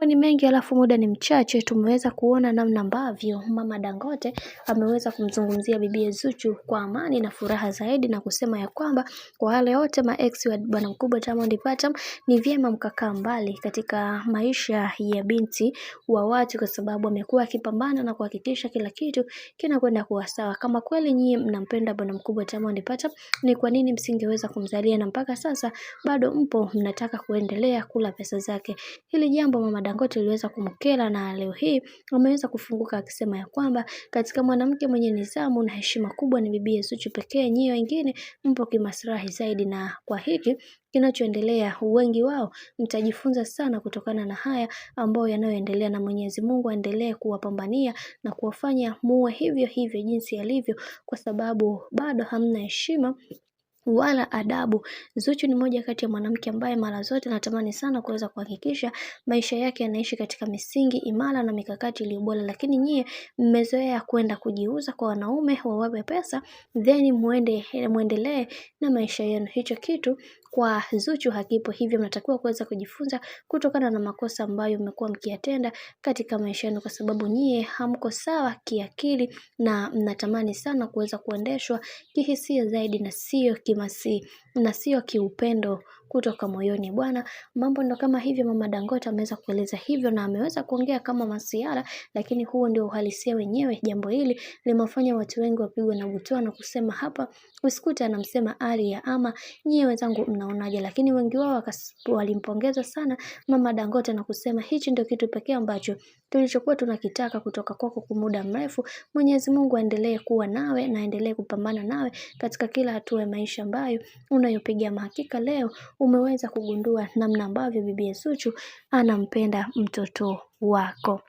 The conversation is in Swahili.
Mambo ni mengi alafu muda ni mchache. Tumeweza kuona namna ambavyo Mama Dangote ameweza kumzungumzia bibi Zuchu kwa amani na furaha zaidi, na kusema ya kwamba kwa wale wote maex wa bwana mkubwa Diamond Platnumz ni vyema mkakaa mbali katika maisha ya binti wa watu, kwa sababu amekuwa akipambana na kuhakikisha kila kitu kinakwenda kuwa sawa. Kama kweli nyie mnampenda bwana mkubwa Diamond Platnumz, ni kwa nini msingeweza kumzalia na mpaka sasa bado mpo mnataka kuendelea kula pesa zake? Hili jambo Mama Dangote liweza kumkera, na leo hii ameweza kufunguka akisema ya kwamba katika mwanamke mwenye nidhamu na heshima kubwa ni bibi Zuchu pekee, nyie wengine mpo kimaslahi zaidi. Na kwa hiki kinachoendelea, wengi wao mtajifunza sana kutokana na haya ambayo yanayoendelea, na Mwenyezi Mungu aendelee kuwapambania na kuwafanya muwe hivyo hivyo jinsi alivyo, kwa sababu bado hamna heshima wala adabu. Zuchu ni moja kati ya mwanamke ambaye mara zote natamani sana kuweza kuhakikisha maisha yake yanaishi katika misingi imara na mikakati iliyo bora, lakini nyie mmezoea kwenda kujiuza kwa wanaume wawape pesa then muendelee na maisha yenu. Hicho kitu kwa Zuchu hakipo, hivyo mnatakiwa kuweza kujifunza kutokana na makosa ambayo mmekuwa mkiyatenda katika maisha yenu, kwa sababu nyie hamko sawa kiakili na mnatamani sana kuweza kuendeshwa kihisia zaidi na sio kimasi na sio kiupendo kutoka moyoni bwana. Mambo ndo kama hivyo. Mama Dangote ameweza kueleza hivyo na ameweza kuongea kama masiara, lakini huo ndio uhalisia wenyewe. Jambo hili limefanya watu wengi wapigwe na butwaa na kusema hapa usikute anamsema Aria, ama nyie wenzangu mnaonaje? Lakini wengi wao walimpongeza sana Mama Dangote na kusema hichi ndio kitu pekee ambacho tulichokuwa tunakitaka kutoka kwako kwa muda mrefu. Mwenyezi Mungu aendelee kuwa nawe na aendelee kupambana nawe katika kila hatua ya maisha ambayo unayopiga. Hakika leo umeweza kugundua namna ambavyo bibi Zuchu anampenda mtoto wako.